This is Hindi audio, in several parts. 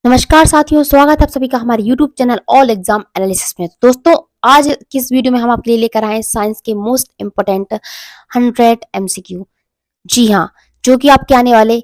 नमस्कार साथियों, स्वागत है आप सभी का हमारे YouTube channel all exam analysis में। दोस्तों, आज की इस वीडियो में हम आपके लिए लेकर आए हैं साइंस के मोस्ट इंपोर्टेंट 100 MCQ। जी हाँ, जो कि आपके आने वाले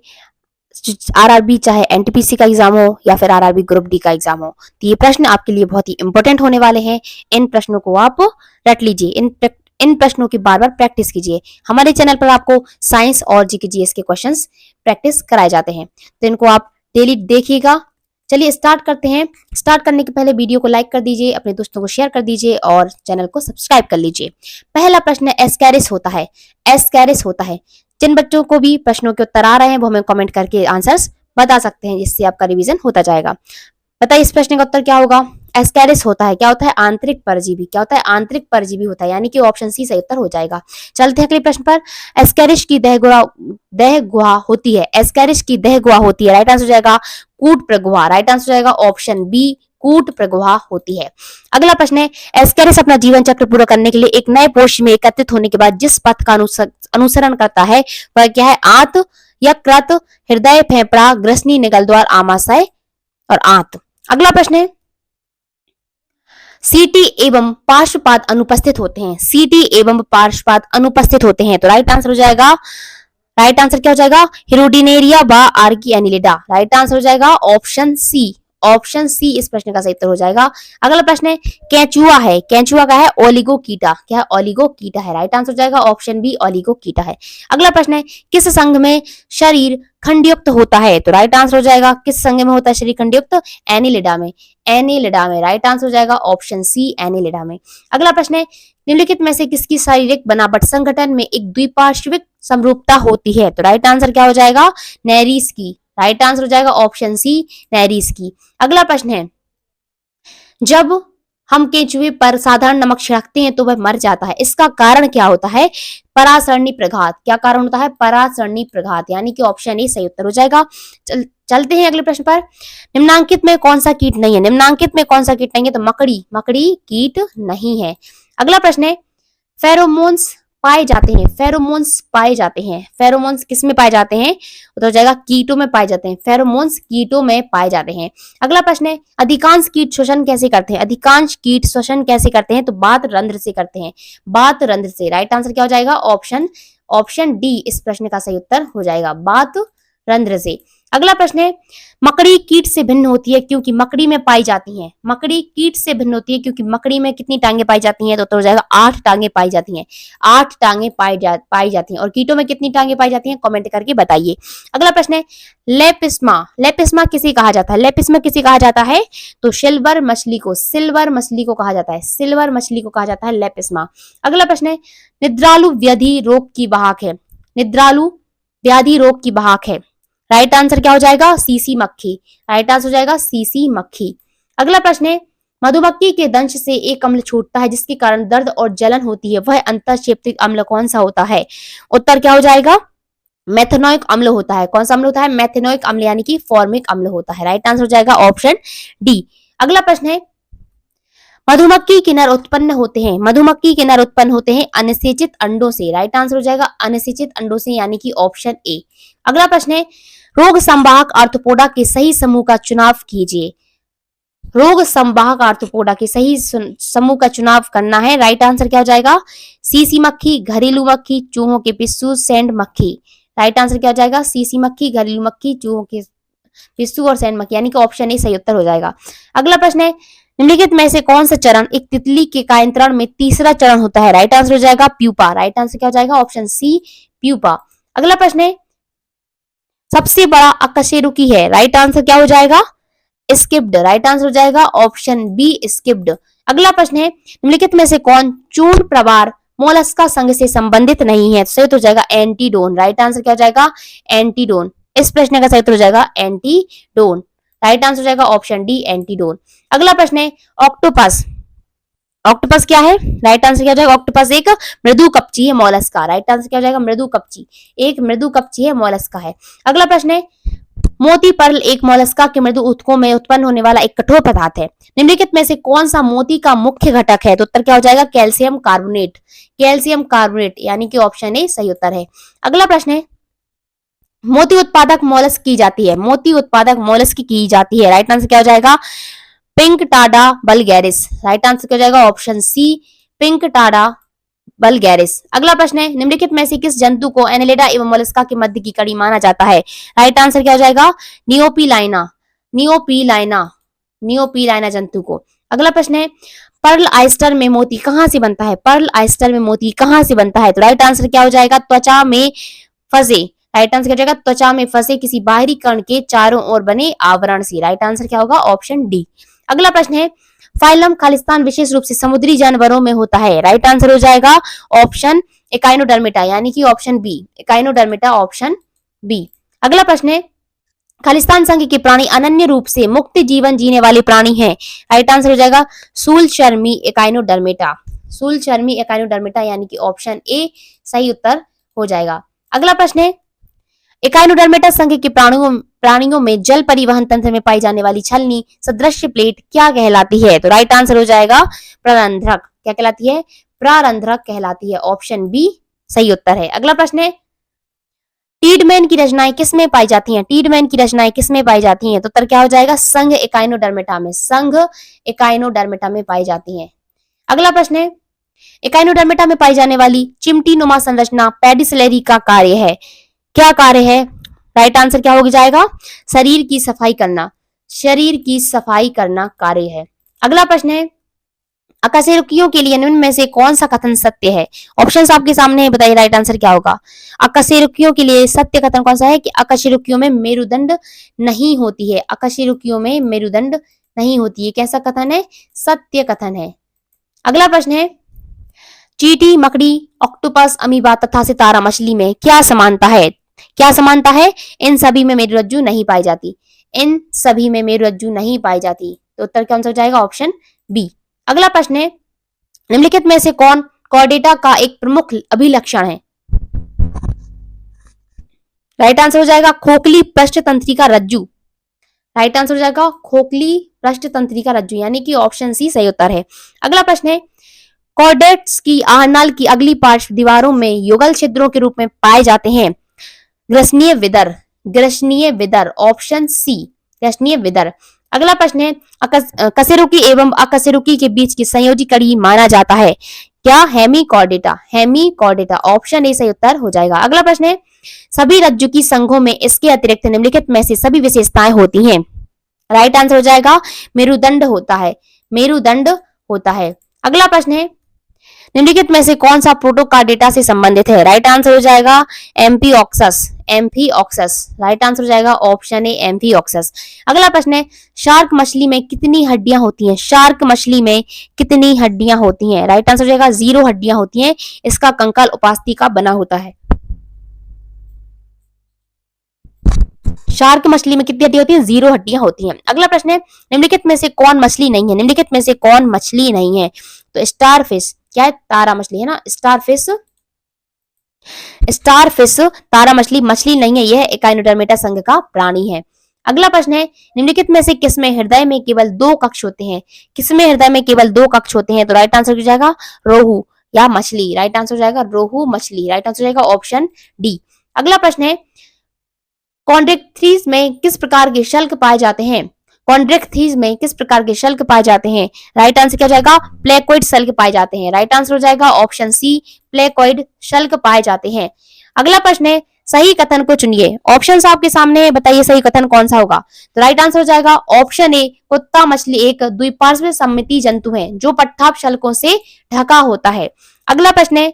आरआरबी चाहे एनटीपीसी का एग्जाम हो या फिर आरआरबी ग्रुप डी का एग्जाम हो, तो ये प्रश्न आपके लिए बहुत ही इंपॉर्टेंट होने वाले हैं। इन प्रश्नों को आप रट लीजिए, इन प्रश्नों की बार बार प्रैक्टिस कीजिए। हमारे चैनल पर आपको साइंस और जीके जीएस के क्वेश्चंस प्रैक्टिस कराए जाते हैं, तो इनको आप डेली देखिएगा। चलिए स्टार्ट करते हैं। स्टार्ट करने के पहले वीडियो को लाइक कर दीजिए, अपने दोस्तों को शेयर कर दीजिए और चैनल को सब्सक्राइब कर लीजिए। पहला प्रश्न एस्कैरिस होता है। एस्कैरिस होता है। जिन बच्चों को भी प्रश्नों के उत्तर आ रहे हैं वो हमें कमेंट करके आंसर्स बता सकते हैं, जिससे आपका रिवीजन होता जाएगा। बताइए इस प्रश्न का उत्तर क्या होगा। एस्कैरिस होता है, क्या होता है? आंतरिक परजीवी। क्या होता है? आंतरिक परजीवी होता है, यानी कि ऑप्शन सी सही उत्तर हो जाएगा। चलते हैं अगले प्रश्न पर। एस्कैरिस की दह गुहा होती है। एस्कैरिस की दह गुहा होती है, राइट आंसर हो जाएगा कूट प्रगुहा। राइट आंसर हो जाएगा ऑप्शन बी, कूट प्रगुहा होती है। अगला प्रश्न है, एस्कैरिस अपना जीवन चक्र पूरा करने के लिए एक नए पोष में एकत्रित होने के बाद जिस पथ का अनुसरण करता है वह क्या है? आंत, यकृत, हृदय, फेफड़ा, ग्रसनी, निगल द्वार, आमाशय और आंत। अगला प्रश्न है, सीटी एवं पार्श्वपाद अनुपस्थित होते हैं। सीटी एवं पार्श्वपाद अनुपस्थित होते हैं, तो राइट आंसर हो जाएगा, राइट आंसर क्या हो जाएगा? हिरोडिनेरिया व आर्की एनिलिडा। राइट आंसर हो जाएगा ऑप्शन सी। ऑप्शन सी इस प्रश्न का सही उत्तर हो जाएगा। अगला प्रश्न है, केंचुआ है। केंचुआ का है ओलिगोकीटा। क्या है? ओलिगोकीटा है। राइट आंसर हो जाएगा ऑप्शन बी, ओलिगोकीटा है। अगला प्रश्न है, किस संघ में शरीर खंडयुक्त होता है? तो राइट आंसर हो जाएगा किस संघ में होता है शरीर खंडयुक्त? एनिलिडा में। एनिलिडा में। राइट आंसर हो जाएगा ऑप्शन सी, एनिलिडा में। अगला प्रश्न है, निम्नलिखित में से किसकी शारीरिक बनावट संगठन में एक द्विपार्श्विक समरूपता होती है? तो राइट आंसर क्या हो जाएगा? नेरीस की। राइट आंसर हो जाएगा ऑप्शन सी, नेरीस की। अगला प्रश्न है, जब हम केंचुए पर साधारण नमक छिड़कते हैं तो वह मर जाता है, इसका कारण क्या होता है? परासरणी प्रघात। क्या कारण होता है? परासरणी प्रघात, यानी कि ऑप्शन ए सही उत्तर हो जाएगा। चलते हैं अगले प्रश्न पर। निम्नांकित में कौन सा कीट नहीं है? निम्नांकित में कौन सा कीट नहीं है? तो मकड़ी। मकड़ी कीट नहीं है। अगला प्रश्न है, फेरोमोन्स पाए जाते हैं। फेरोमोन्स पाए जाते हैं। फेरोमोन्स किस में पाए जाते हैं? तो हो जाएगा कीटों में पाए जाते हैं। फेरोमोन्स कीटों में पाए जाते हैं। अगला प्रश्न है, अधिकांश कीट श्वसन कैसे करते हैं? अधिकांश कीट श्वसन कैसे करते हैं? तो बात रंध्र से करते हैं। बात रंध्र से। राइट आंसर क्या हो जाएगा? ऑप्शन डी इस प्रश्न का सही उत्तर हो जाएगा, बात रंध्र से। अगला प्रश्न है, मकड़ी कीट से भिन्न होती है क्योंकि मकड़ी में पाई जाती हैं। मकड़ी कीट से भिन्न होती है क्योंकि मकड़ी में कितनी टांगे पाई जाती हैं? तो हो जाएगा 8 टांगे पाई जाती हैं। 8 टांगे पाई जाती हैं। और कीटों में कितनी टांगे पाई जाती हैं? कमेंट करके बताइए। अगला प्रश्न है, लेपिस्मा। लेपिस्मा किसे कहा जाता है? लेपिस्मा किसे कहा जाता है? तो सिल्वर मछली को। सिल्वर मछली को कहा जाता है। सिल्वर मछली को कहा जाता है लेपिस्मा। अगला प्रश्न है, निद्रालु व्याधि रोग की वाहक है। निद्रालु व्याधि रोग की वाहक है। राइट आंसर क्या हो जाएगा? सीसी मक्खी। राइट आंसर हो जाएगा सीसी मक्खी। अगला प्रश्न है, मधुमक्खी के दंश से एक अम्ल छूटता है जिसके कारण दर्द और जलन होती है, वह अंतःक्षेपी अम्ल कौन सा होता है? उत्तर क्या हो जाएगा? मेथेनोइक अम्ल होता है। कौन सा अम्ल होता है? मेथेनोइक अम्ल, यानी कि फॉर्मिक अम्ल होता है। राइट आंसर हो जाएगा ऑप्शन डी। अगला प्रश्न है, मधुमक्खी के नर उत्पन्न होते हैं। मधुमक्खी के नर उत्पन्न होते हैं अनिषेचित अंडों से। राइट आंसर हो जाएगा अनिषेचित अंडों से, यानी कि ऑप्शन ए। अगला प्रश्न है, रोग संवाहक आर्थ्रोपोडा के सही समूह का चुनाव कीजिए। रोग संवाहक आर्थ्रोपोडा के सही समूह का चुनाव करना है। राइट आंसर क्या हो जाएगा? सीसी मक्खी, घरेलू मक्खी, चूहों के पिस्सू, सैंड मक्खी। राइट आंसर क्या हो जाएगा? सीसी मक्खी, घरेलू मक्खी, चूहों के पिस्सू और सैंड मक्खी, यानी कि ऑप्शन ए सही उत्तर हो जाएगा। अगला प्रश्न है, निम्नलिखित में से कौन सा चरण एक तितली के कायंत्रण में तीसरा चरण होता है? राइट आंसर हो जाएगा प्यूपा। राइट आंसर क्या हो जाएगा? Option C, pupa. अगला प्रश्न है, सबसे बड़ा अकशेरुकी है। राइट आंसर क्या हो जाएगा? स्किप्ड। राइट आंसर हो जाएगा ऑप्शन बी, स्किप्ड। अगला प्रश्न है, निम्नलिखित में से कौन चूर्ण प्रवार मोलस्का संघ से संबंधित नहीं है? सही हो जाएगा एंटीडोन। राइट आंसर क्या हो जाएगा? एंटीडोन। इस प्रश्न का सही उत्तर हो जाएगा एंटीडोन। राइट आंसर हो जाएगा ऑप्शन डी, एंटीडोन। अगला प्रश्न है, ऑक्टोपस। ऑक्टोपस क्या है? राइट आंसर क्या हो जाएगा? ऑक्टोपस एक मृदु कपची है, मोलस्का। राइट आंसर क्या हो जाएगा? मृदु कपची। एक मृदु कपची है, मोलस्का है। अगला प्रश्न है, मोती पर्ल एक मोलस्का के मृदु ऊतकों में उत्पन्न होने वाला एक कठोर पदार्थ है। निम्नलिखित में से कौन सा मोती का मुख्य घटक है? तो उत्तर क्या हो जाएगा? Calcium carbonate. कैल्शियम कार्बोनेट, यानी कि ऑप्शन ए सही उत्तर है। अगला प्रश्न है, मोती उत्पादक मोलस्क की जाती है, मोती उत्पादक मोलस्क की जाती है। राइट आंसर क्या हो जाएगा? Pinctada vulgaris. Right answer क्या हो जाएगा? Option C, Pinctada vulgaris. अगला प्रश्न है, निम्नलिखित में से किस जंतु को एनेलिडा एवं मोलस्का के मध्य की कड़ी माना जाता है? राइट आंसर क्या हो जाएगा? नियोपीलाइना, नियोपीलाइना, नियोपीलाइना जंतु को। अगला प्रश्न है, पर्ल आयस्टर में मोती कहां से बनता है? पर्ल आयस्टर में मोती कहां से बनता है? तो राइट आंसर क्या हो जाएगा? त्वचा में फंसे। राइट आंसर क्या हो जाएगा? त्वचा में फंसे किसी बाहरी कण के चारों ओर बने आवरण से। राइट आंसर क्या होगा? Option D. अगला प्रश्न है, फाइलम खालिस्तान विशेष रूप से समुद्री जानवरों में होता है। राइट आंसर हो जाएगा ऑप्शन एकाइनोडर्मिटा, यानी कि ऑप्शन बी, एकाइनोडर्मिटा, ऑप्शन बी। अगला प्रश्न है, खालिस्तान संघ के प्राणी अनन्य रूप से मुक्त जीवन जीने वाले प्राणी हैं। राइट आंसर हो जाएगा सूलशर्मी एकाइनोडर्मिटा, सूलशर्मी एकाइनोडर्मिटा, यानी कि ऑप्शन ए सही उत्तर हो जाएगा। अगला प्रश्न है, एकाइनोडर्मेटा संघ के प्राणियों में जल परिवहन तंत्र में पाई जाने वाली छलनी सदृश प्लेट क्या कहलाती है? तो राइट आंसर हो जाएगा प्ररंध्रक। क्या कहलाती है? प्रारंध्रक कहलाती है, ऑप्शन बी सही उत्तर है। अगला प्रश्न है, टीडमैन की रचनाएं किसमें पाई जाती हैं? टीडमैन की रचनाएं किसमें पाई जाती हैं? तो उत्तर क्या हो जाएगा? संघ एकाइनोडर्मेटा में, संघ एकाइनोडर्मेटा में पाई जाती हैं। अगला प्रश्न है, एकाइनोडर्मेटा में पाई जाने वाली चिमटी नुमा संरचना पेडिसलेरी का कार्य है। क्या कार्य है? राइट आंसर क्या हो जाएगा? शरीर की सफाई करना, शरीर की सफाई करना कार्य है। अगला प्रश्न है, अकशेरुकियों के लिए निम्न में से कौन सा कथन सत्य है? ऑप्शंस आपके सामने है, बताइए राइट आंसर क्या होगा? अकशेरुकियों के लिए सत्य कथन कौन सा है? कि अकशेरुकियों में मेरुदंड नहीं होती है, अकशेरुकियों में मेरुदंड नहीं होती है। कैसा कथन है? सत्य कथन है। अगला प्रश्न है, चींटी, मकड़ी, ऑक्टोपस, अमीबा तथा सितारा मछली में क्या समानता है? क्या समानता है? इन सभी में मेरुरज्जु नहीं पाई जाती, इन सभी में मेरुरज्जु नहीं पाई जाती। तो उत्तर कौन सा हो जाएगा? Option B. अगला प्रश्न है, निम्नलिखित में से कौन कॉर्डेटा का एक प्रमुख अभिलक्षण है? राइट आंसर हो जाएगा खोखली पृष्ठतंत्रिका रज्जु। राइट आंसर हो जाएगा खोखली पृष्ठतंत्रिका रज्जु, यानी कि ऑप्शन सी सही उत्तर है। अगला प्रश्न है, कॉर्डेट्स की आहनाल की अगली पार्श्व दीवारों में युगल छिद्रों के रूप में पाए जाते हैं। ग्रसनीय विदर, ग्रसनीय विदर, ऑप्शन सी ग्रसनीय विदर। अगला प्रश्न है, कशेरुकी एवं अकशेरुकी के बीच की संयोजी कड़ी माना जाता है। क्या? हेमीकॉर्डेटा, हेमीकॉर्डेटा, ऑप्शन ए सही उत्तर हो जाएगा। अगला प्रश्न है, सभी रज्जु की संघों में इसके अतिरिक्त निम्नलिखित में से सभी विशेषताएं होती हैं। राइट आंसर हो जाएगा मेरुदंड होता है, मेरुदंड होता है। अगला प्रश्न है, निम्नलिखित में से कौन सा प्रोटोकार्डेटा से संबंधित है? राइट आंसर हो जाएगा एम्फीऑक्सस, एम्फीऑक्सस। राइट आंसर हो जाएगा ऑप्शन ए एम्फीऑक्सस। अगला प्रश्न है, शार्क मछली में कितनी हड्डियां होती हैं? शार्क मछली में कितनी हड्डियां होती हैं? राइट आंसर हो जाएगा 0 हड्डियां होती हैं। इसका कंकाल उपास्थि का बना होता है। शार्क मछली में कितनी हड्डियां होती हैं? 0 हड्डियां होती हैं। अगला प्रश्न है, निम्नलिखित में से कौन मछली नहीं है? निम्नलिखित में से कौन मछली नहीं है? तो स्टारफिश, क्या है? तारा मछली है ना, स्टारफिश, स्टारफिश तारा मछली मछली नहीं है, यह एकाइनोडर्मेटा संघ का प्राणी है। अगला प्रश्न है, निम्नलिखित में से किसमें हृदय में केवल 2 कक्ष होते हैं? किसमें हृदय में केवल 2 कक्ष होते हैं? तो राइट आंसर हो जाएगा रोहू या मछली। राइट आंसर हो जाएगा रोहू मछली। राइट आंसर हो जाएगा ऑप्शन डी। अगला प्रश्न है, कॉन्ड्रेक्थिस में किस प्रकार के शल्क पाए जाते हैं? कॉन्ड्रेक्थिस में किस प्रकार के शल्क पाए जाते हैं? राइट आंसर क्या हो जाएगा? प्लेकोइड शल्क पाए जाते हैं। राइट आंसर हो जाएगा ऑप्शन सी प्लेकोइड शल्क पाए जाते हैं। अगला प्रश्न है, सही कथन को चुनिए। ऑप्शंस आपके सामने है, बताइए सही कथन कौन सा होगा? तो राइट आंसर हो जाएगा ऑप्शन ए कुत्ता मछली एक द्विपार्श्व सममिति जंतु है जो पट्टाभ शल्कों से ढका होता है। अगला प्रश्न है,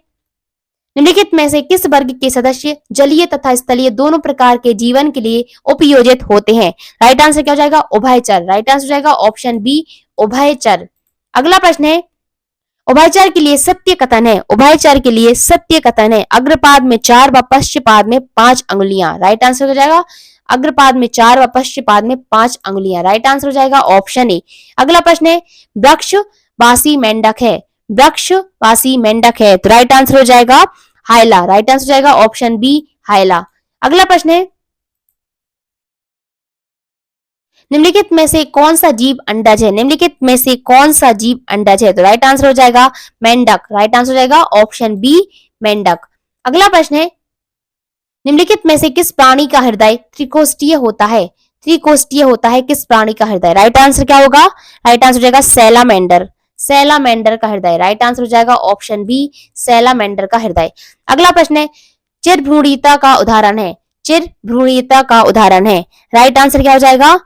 निम्नलिखित में से किस वर्ग के सदस्य जलीय तथा स्थलीय दोनों प्रकार के जीवन के लिए उपयोजित होते हैं? राइट आंसर क्या हो जाएगा? उभयचर। राइट आंसर हो जाएगा ऑप्शन बी उभयचर। अगला प्रश्न है, उभयचर के लिए सत्य कथन है। उभयचर के लिए सत्य कथन है, अग्रपाद में 4 व पश्चपाद में 5 अंगुलियां। राइट आंसर हो जाएगा अग्रपाद में 4 व पश्चपाद में 5 अंगुलियां। राइट आंसर हो जाएगा ऑप्शन ए। अगला प्रश्न है, वृक्षवासी मेंढक है, वृक्षवासी मेंढक है, तो राइट आंसर हो जाएगा हाइला। राइट आंसर हो जाएगा ऑप्शन बी हाइला। अगला प्रश्न है, निम्नलिखित में से कौन सा जीव अंडज है? निम्नलिखित में से कौन सा जीव अंडज है? तो राइट आंसर हो जाएगा मेंढक। राइट आंसर हो जाएगा ऑप्शन बी मेंढक। अगला प्रश्न है, निम्नलिखित में से किस प्राणी का हृदय त्रिकोष्ठीय होता है? त्रिकोष्ठीय होता है किस प्राणी का हृदय? राइट आंसर क्या होगा? राइट आंसर हो जाएगा सैलामेंडर। सैलामेंडर का हृदय। राइट आंसर हो जाएगा ऑप्शन बी, सैलामेंडर का हृदय। अगला प्रश्न है, चिरभ्रूणिता का उदाहरण है। चिरभ्रूणिता का उदाहरण है। राइट आंसर क्या हो जाएगा?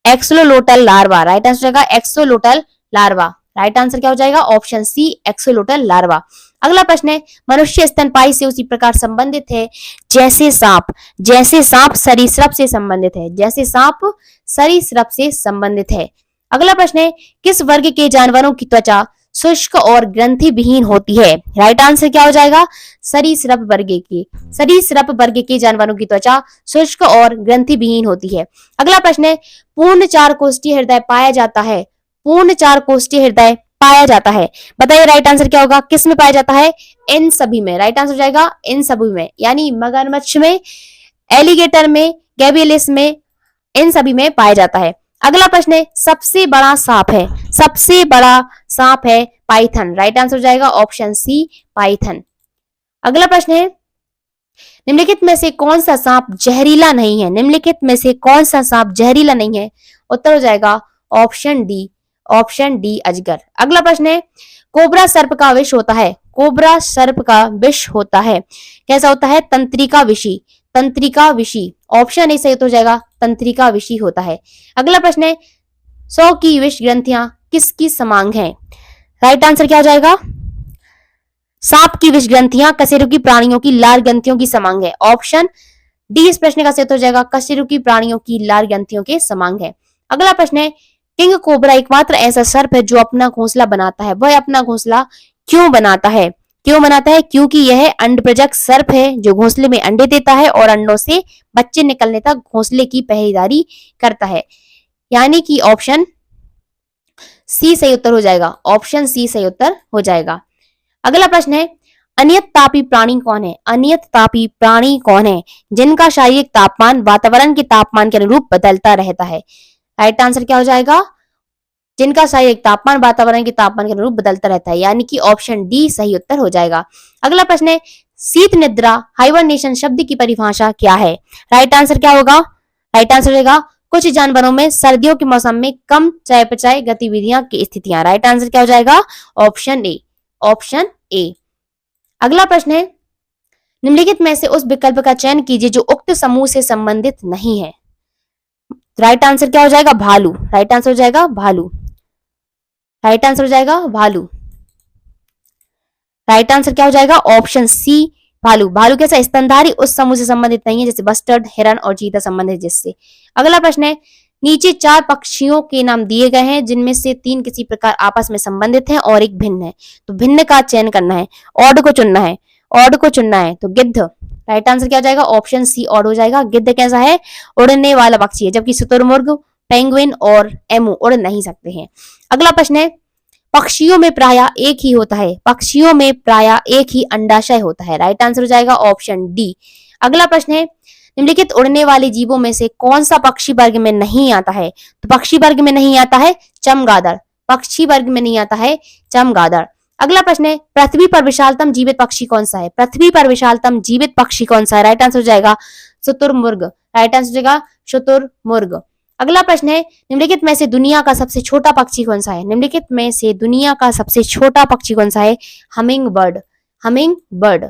Axolotl larva. राइट आंसर हो जाएगा एक्सोलोटल लार्वा। राइट आंसर क्या हो जाएगा? Option C, axolotl larva. अगला प्रश्न है, मनुष्य स्तनपायी से उसी प्रकार संबंधित है जैसे सांप। जैसे सांप सरीसृप से संबंधित है। जैसे सांप सरीसृप से संबंधित है। अगला प्रश्न है, किस वर्ग के जानवरों की त्वचा शुष्क और ग्रंथि विहीन होती है? राइट आंसर क्या हो जाएगा? सरीसृप वर्ग की। सरीसृप वर्ग के जानवरों की त्वचा शुष्क और ग्रंथि विहीन होती है। अगला प्रश्न है, पूर्ण चार कोष्ठीय हृदय पाया जाता है। पूर्ण चार कोष्ठीय हृदय पाया जाता है। बताइए राइट आंसर क्या होगा? किस में पाया जाता है? इन सभी में। राइट आंसर हो जाएगा इन सभी में, यानी मगरमच्छ में, एलिगेटर में, गैबियलिस में, इन सभी में पाया जाता है। अगला प्रश्न है, सबसे बड़ा सांप है। सबसे बड़ा सांप है पाइथन। राइट आंसर हो जाएगा ऑप्शन सी, पाइथन। अगला प्रश्न है, निम्नलिखित में से कौन सा सांप जहरीला नहीं है? निम्नलिखित में से कौन सा सांप जहरीला नहीं है? उत्तर हो जाएगा ऑप्शन डी, ऑप्शन डी अजगर। अगला प्रश्न है, कोबरा सर्प का विष होता है। कोबरा सर्प का विष होता है। कैसा होता है? तंत्रिका विषी। तंत्रिका विषी। ऑप्शन ए सही हो जाएगा, तंत्रिका विषी होता है। अगला प्रश्न है, 100 की विष ग्रंथियां किसकी समांग हैं? राइट आंसर क्या हो जाएगा? सांप की विष ग्रंथियां कशेरुकी प्राणियों की लार ग्रंथियों की समांग है। ऑप्शन डी इस प्रश्न का सही हो जाएगा, कशेरुकी प्राणियों की लार ग्रंथियों के समांग है। अगला प्रश्न है, किंग कोबरा एकमात्र ऐसा सर्प है जो अपना घोंसला बनाता है। वह अपना घोंसला क्यों बनाता है? क्यों बनाता है? क्योंकि यह अंडप्रजक सर्प है जो घोंसले में अंडे देता है और अंडों से बच्चे निकलने तक घोंसले की पहरेदारी करता है। यानी कि ऑप्शन सी सही उत्तर हो जाएगा। ऑप्शन सी सही उत्तर हो जाएगा। अगला प्रश्न है, अनियत तापी प्राणी कौन है? अनियत तापी प्राणी कौन है जिनका शारीरिक तापमान वातावरण के तापमान के अनुरूप बदलता रहता है? राइट आंसर क्या हो जाएगा? जिनका शारीरिक तापमान वातावरण के तापमान के अनुरूप बदलता रहता है, यानी कि ऑप्शन डी सही उत्तर हो जाएगा। अगला प्रश्न है, शीत निद्रा हाइबरनेशन शब्द की परिभाषा क्या है? राइट आंसर क्या होगा? राइट आंसर होगा कुछ जानवरों में सर्दियों के मौसम में कम चयापचय गतिविधियां की स्थितियां। राइट आंसर क्या हो जाएगा? Option A, option A. अगला प्रश्न है, निम्नलिखित में से उस विकल्प का चयन कीजिए जो उक्त समूह से संबंधित नहीं है। राइट आंसर क्या हो जाएगा? भालू। राइट आंसर हो जाएगा भालू। राइट आंसर हो जाएगा भालू। राइट आंसर क्या हो जाएगा? ऑप्शन सी, भालू। भालू कैसा? स्तनधारी उस समूह से संबंधित नहीं है जैसे बस्टर्ड, हिरन और चीता संबंधित जिससे। अगला प्रश्न है, नीचे 4 पक्षियों के नाम दिए गए हैं जिनमें से 3 किसी प्रकार आपस में संबंधित हैं और एक भिन्न है। तो भिन्न का चयन करना है, ऑड को चुनना है। ऑड को चुनना है तो गिद्ध। राइट आंसर क्या हो जाएगा? ऑप्शन सी, ऑड हो जाएगा। गिद्ध कैसा है? उड़ने वाला पक्षी है, जबकि शुतुरमुर्ग, पेंगुइन और एमू उड़ नहीं सकते हैं। अगला प्रश्न है, पक्षियों में प्रायः एक ही होता है। पक्षियों में प्रायः एक ही अंडाशय होता है। राइट आंसर हो जाएगा ऑप्शन डी। अगला प्रश्न है, निम्नलिखित उड़ने वाले जीवों में से कौन सा पक्षी वर्ग में नहीं आता है? तो पक्षी वर्ग में नहीं आता है चमगादड़। पक्षी वर्ग में नहीं आता है चमगादड़। अगला प्रश्न है, पृथ्वी पर विशालतम जीवित पक्षी कौन सा है? पृथ्वी पर विशालतम जीवित पक्षी कौन सा है? राइट आंसर हो जाएगा शुतुरमुर्ग। राइट आंसर हो जाएगा शुतुरमुर्ग। अगला प्रश्न है, निम्नलिखित में से दुनिया का सबसे छोटा पक्षी कौन सा है? निम्नलिखित में से दुनिया का सबसे छोटा पक्षी कौन सा है? Humming bird. Humming bird.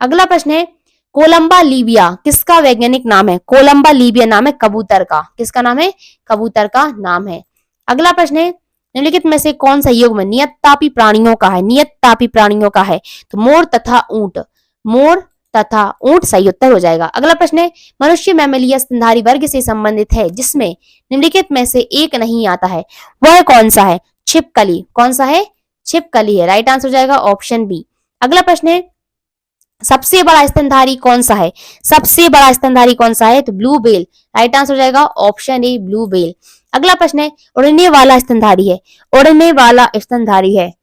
अगला प्रश्न है, कोलंबा लीबिया किसका वैज्ञानिक नाम है? कोलंबा लीबिया नाम है कबूतर का। किसका नाम है? कबूतर का नाम है। अगला प्रश्न है, निम्नलिखित में से कौन सा युग्म नियत तापी प्राणियों का है? नियत तापी प्राणियों का है तो मोर तथा ऊंट। मोर तथा ऊंट सही उत्तर हो जाएगा। अगला प्रश्न है, मनुष्य मैमेलिया स्तनधारी वर्ग से संबंधित है जिसमें निम्नलिखित में से एक नहीं आता है। वह कौन सा है? छिपकली। कौन सा है? छिपकली है। राइट आंसर हो जाएगा ऑप्शन बी। अगला प्रश्न है, सबसे बड़ा स्तनधारी कौन सा है? सबसे बड़ा स्तनधारी कौन सा है? तो ब्लू बेल। राइट आंसर हो जाएगा ऑप्शन ए, ब्लू बेल। अगला प्रश्न है, उड़ने वाला स्तनधारी है। उड़ने वाला स्तनधारी है।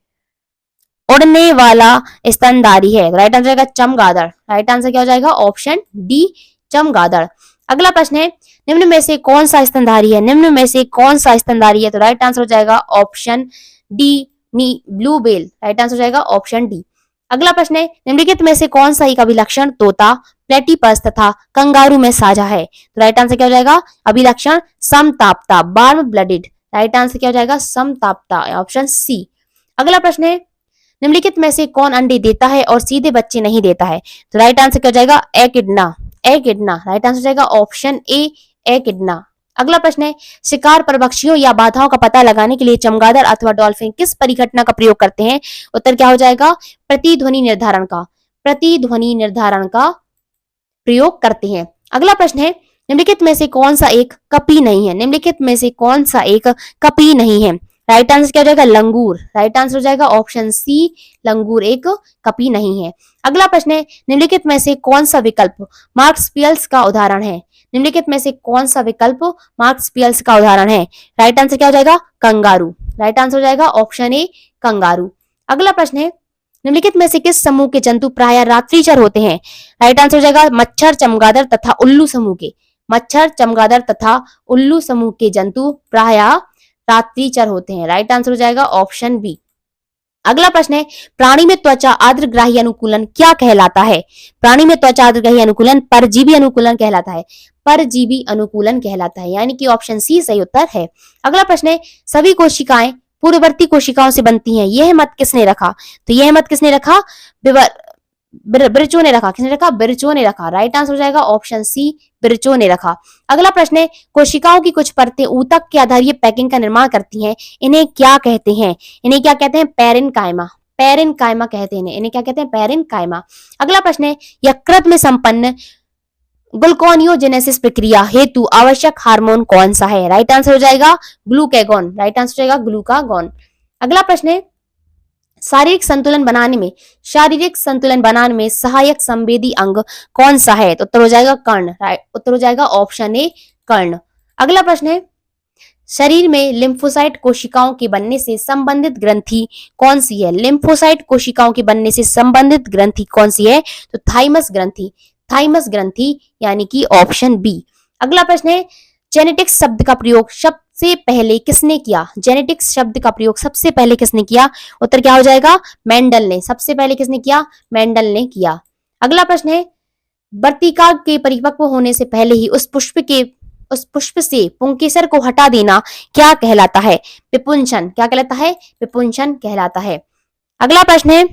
उड़ने वाला स्तनधारी है। राइट आंसर हो जाएगा चमगादड़। राइट आंसर क्या हो जाएगा? ऑप्शन डी, चमगादड़। अगला प्रश्न है, निम्न में से कौन सा स्तनधारी है? निम्न में से कौन सा स्तनधारी है? तो राइट आंसर हो जाएगा option D, blue bell. Right answer हो जाएगा ऑप्शन डी। अगला प्रश्न है, निम्नलिखित में से कौन सा एक अभिलक्षण तोता प्लेटिपस तथा कंगारू में साझा है। तो राइट आंसर क्या हो जाएगा? अभिलक्षण समतापता, वार्म ब्लडेड। राइट आंसर क्या हो जाएगा? समतापता, ऑप्शन सी। अगला प्रश्न है, निम्नलिखित में से कौन अंडे देता है और सीधे बच्चे नहीं देता है? तो राइट आंसर क्या हो जाएगा? एकिडना, एकिडना। राइट आंसर हो जाएगा ऑप्शन ए, एकिडना। अगला प्रश्न है, शिकार परभक्षियों या बाधाओं का पता लगाने के लिए चमगादड़ अथवा डॉल्फिन किस परिघटना का प्रयोग करते हैं? उत्तर क्या हो जाएगा? प्रतिध्वनि निर्धारण का, प्रतिध्वनि निर्धारण का प्रयोग करते हैं। अगला प्रश्न है, निम्नलिखित में से कौन सा एक कपी नहीं है? निम्नलिखित में से कौन सा एक कपी नहीं है? राइट आंसर क्या हो जाएगा? लंगूर। राइट आंसर हो जाएगा ऑप्शन सी, लंगूर एक कपी नहीं है। अगला प्रश्न है, निम्नलिखित में से कौन सा विकल्प मार्क्सपियल्स का उदाहरण है? निम्नलिखित में से कौन सा विकल्प मार्क्सपियल्स का उदाहरण है? राइट आंसर क्या हो जाएगा? कंगारू। राइट आंसर हो जाएगा ऑप्शन ए, कंगारू। अगला प्रश्न है, निम्नलिखित में से किस समूह के जंतु प्रायः रात्रिचर होते हैं? राइट आंसर हो जाएगा मच्छर, चमगादड़ तथा उल्लू समूह के। मच्छर, चमगादड़ तथा उल्लू समूह के जंतु प्रायः रात्रिचर होते हैं। राइट आंसर हो जाएगा ऑप्शन बी। अगला प्रश्न है, प्राणी में त्वचा आर्द्रग्राही अनुकूलन क्या कहलाता है? प्राणी में त्वचा आर्द्रग्राही अनुकूलन परजीवी अनुकूलन कहलाता है, परजीवी अनुकूलन कहलाता है, यानी कि ऑप्शन सी सही उत्तर है। अगला प्रश्न है, सभी कोशिकाएं पूर्ववर्ती कोशिकाओं से बनती हैं, यह मत किसने रखा? तो यह मत किसने रखा? बिरचो ने रखा। किसने रखा? बिरचो ने रखा। राइट आंसर हो जाएगा ऑप्शन सी, बिरचो ने रखा। अगला प्रश्न है, कोशिकाओं की कुछ परतें ऊतक के आधारीय पैकिंग का निर्माण करती हैं, इन्हें क्या कहते हैं? इन्हें क्या कहते हैं? पेरेन्काइमा, पेरेन्काइमा कहते हैं इन्हें क्या कहते हैं? पेरेन्काइमा। अगला प्रश्न है, यकृत में संपन्न ग्लूकोनियोजेनेसिस प्रक्रिया हेतु आवश्यक हार्मोन कौन सा है? राइट आंसर हो जाएगा ग्लूकागॉन। राइट आंसर हो जाएगा ग्लूकागॉन। अगला प्रश्न है, शारीरिक संतुलन बनाने में सहायक संवेदी अंग कौन सा है? तो उत्तर हो जाएगा कर्ण। उत्तर हो जाएगा ऑप्शन ए, कर्ण। अगला प्रश्न है, शरीर में लिम्फोसाइट कोशिकाओं के बनने से संबंधित ग्रंथि कौन सी है? लिम्फोसाइट कोशिकाओं के बनने से संबंधित ग्रंथि कौन सी है? तो थाइमस ग्रंथि, थाइमस ग्रंथि, यानी कि ऑप्शन बी। अगला प्रश्न है, जेनेटिक्स शब्द का प्रयोग सबसे पहले किसने किया? जेनेटिक्स शब्द का प्रयोग सबसे पहले किसने किया? उत्तर क्या हो जाएगा? मेंडल ने। सबसे पहले किसने किया? मेंडल ने किया। अगला प्रश्न है, वर्तिका के परिपक्व होने से पहले ही उस पुष्प से पुंकेसर को हटा देना क्या कहलाता है? विपुंसन। क्या कहलाता है? विपुंसन कहलाता है। अगला प्रश्न है,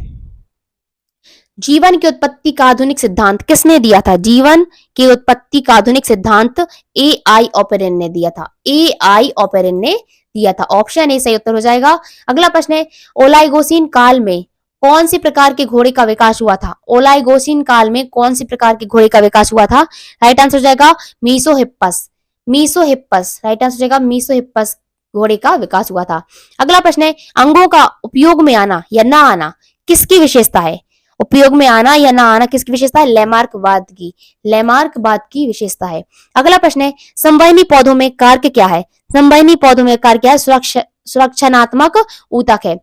जीवन की उत्पत्ति का आधुनिक सिद्धांत किसने दिया था? जीवन की उत्पत्ति का आधुनिक सिद्धांत AI ओपेरन ने दिया था, AI ओपेरन ने दिया था। ऑप्शन ए सही उत्तर हो जाएगा। अगला प्रश्न है, ओलाइगोसीन काल में कौन सी प्रकार के घोड़े का विकास हुआ था? ओलाइगोसीन काल में कौन सी प्रकार के घोड़े का विकास हुआ था? राइट आंसर हो जाएगा मीसोहिप्पस, मीसोहिप्पस। राइट आंसर हो जाएगा मीसोहिप्पस घोड़े का विकास हुआ था। अगला प्रश्न है, अंगों का उपयोग में आना या ना आना किसकी विशेषता है? उपयोग में आना या ना आना किसकी विशेषता है? लैमार्कवाद की, लैमार्कवाद की विशेषता है। अगला प्रश्न है, संवहनी पौधों में कार्य क्या है? संवहनी पौधों में कार्य क्या है? सुरक्षात्मक ऊतक है।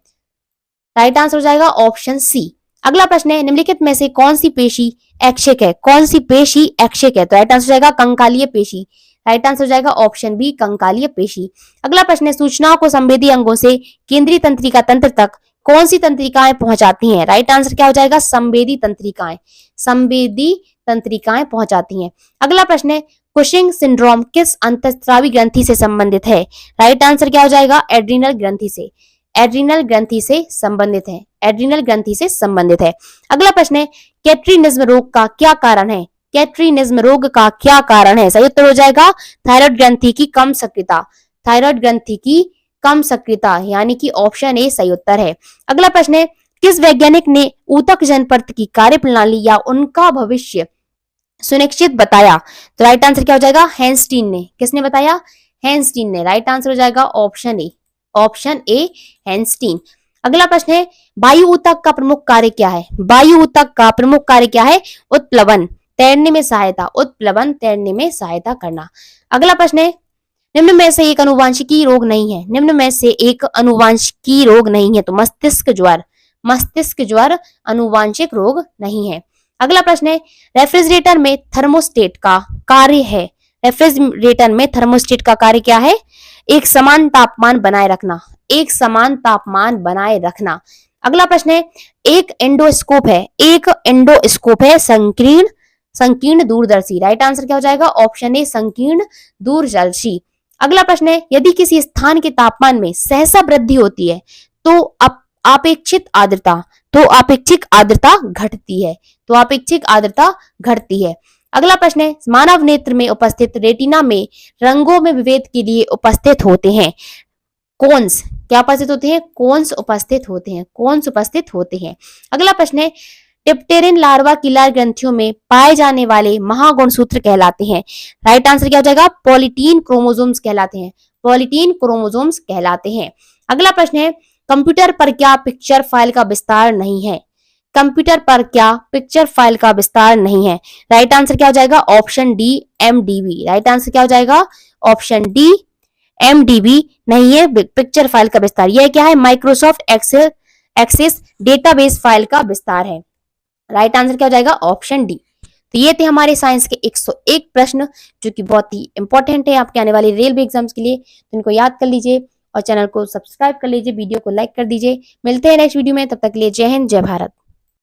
राइट आंसर हो जाएगा ऑप्शन सी। अगला प्रश्न है, निम्नलिखित में से कौन सी पेशी ऐच्छिक है? कौन सी पेशी ऐच्छिक है? तो राइट आंसर हो जाएगा कंकालीय पेशी। राइट आंसर हो जाएगा ऑप्शन बी, कंकालीय पेशी। अगला प्रश्न है, सूचनाओं को संवेदी अंगों से केंद्रीय तंत्रिका तंत्र तक कौन सी तंत्रिकाएं पहुंचाती हैं? राइट आंसर क्या हो जाएगा? संवेदी तंत्रिकाएं, संवेदी तंत्रिकाएं पहुंचाती हैं। अगला प्रश्न है, कुशिंग सिंड्रोम किस अंतःस्रावी ग्रंथि से संबंधित है? राइट आंसर क्या हो जाएगा? एड्रिनल ग्रंथि से, एड्रिनल ग्रंथि से संबंधित है, एड्रिनल ग्रंथि से संबंधित है। अगला प्रश्न है, कैट्रिनिज्म रोग का क्या कारण है? कैट्रिनिज्म रोग का क्या कारण है? सही उत्तर हो जाएगा थायराइड ग्रंथि की कम सक्रियता, थायराइड ग्रंथि की कम सक्रियता, यानी कि ऑप्शन ए सही उत्तर है। अगला प्रश्न है, किस वैज्ञानिक ने ऊतक जनपर्त की कार्यप्रणाली या उनका भविष्य सुनिश्चित बताया? तो राइट आंसर क्या हो जाएगा? हैंस्टीन ने। किसने बताया? हैंस्टीन ने। राइट आंसर हो जाएगा ऑप्शन ए, ऑप्शन ए हैंस्टीन। अगला प्रश्न है, वायु ऊतक का प्रमुख कार्य क्या है? वायु ऊतक का प्रमुख कार्य क्या है? उत्प्लवन, तैरने में सहायता, उत्प्लवन, तैरने में सहायता करना। अगला प्रश्न है, निम्न में से एक अनुवांशिकी रोग नहीं है? निम्न में से एक अनुवांशिकी रोग नहीं है तो मस्तिष्क ज्वर, मस्तिष्क ज्वर अनुवांशिक रोग नहीं है। अगला प्रश्न है, रेफ्रिजरेटर में थर्मोस्टेट का कार्य है? रेफ्रिजरेटर में थर्मोस्टेट का कार्य क्या है? एक समान तापमान बनाए रखना, एक समान तापमान बनाए रखना। अगला प्रश्न है, एक एंडोस्कोप है, एक एंडोस्कोप है संकीर्ण संकीर्ण दूरदर्शी। राइट आंसर क्या हो जाएगा? ऑप्शन ए आसंकीर्ण दूरदर्शी। अगला प्रश्न है, यदि किसी स्थान के तापमान में सहसा वृद्धि होती है तो अपेक्षित आर्द्रता आपेक्षिक आर्द्रता घटती है। तो अपेक्षिक आर्द्रता घटती है। अगला प्रश्न है, मानव नेत्र में उपस्थित रेटिना में रंगों में विभेद के लिए उपस्थित होते हैं कोन्स। क्या उपस्थित होते हैं? कोन्स उपस्थित होते हैं। कोन्स उपस्थित होते हैं। अगला प्रश्न है, डिप्टेरिन लार्वा किलर ग्रंथियों में पाए जाने वाले महागुणसूत्र कहलाते हैं। राइट आंसर क्या हो जाएगा? पॉलीटीन क्रोमोसोम्स कहलाते हैं। पॉलीटीन क्रोमोसोम्स कहलाते हैं। अगला प्रश्न है, कंप्यूटर पर क्या पिक्चर फाइल का विस्तार नहीं है? कंप्यूटर पर क्या पिक्चर फाइल का विस्तार नहीं है? राइट आंसर क्या हो जाएगा? Option D IMDb. Right answer क्या हो जाएगा? ऑप्शन डी एमडीबी नहीं है पिक्चर फाइल का विस्तार। यह क्या है? माइक्रोसॉफ्ट एक्सेस डेटाबेस फाइल का विस्तार है। राइट आंसर क्या हो जाएगा? Option D. तो ये थे हमारे साइंस के 101 प्रश्न जो कि बहुत ही इंपॉर्टेंट है आपके आने वाले रेलवे एग्जाम्स के लिए। तो इनको याद कर लीजिए और चैनल को सब्सक्राइब कर लीजिए, वीडियो को लाइक कर दीजिए। मिलते हैं नेक्स्ट वीडियो में, तब तक के लिए जय हिंद, जय भारत।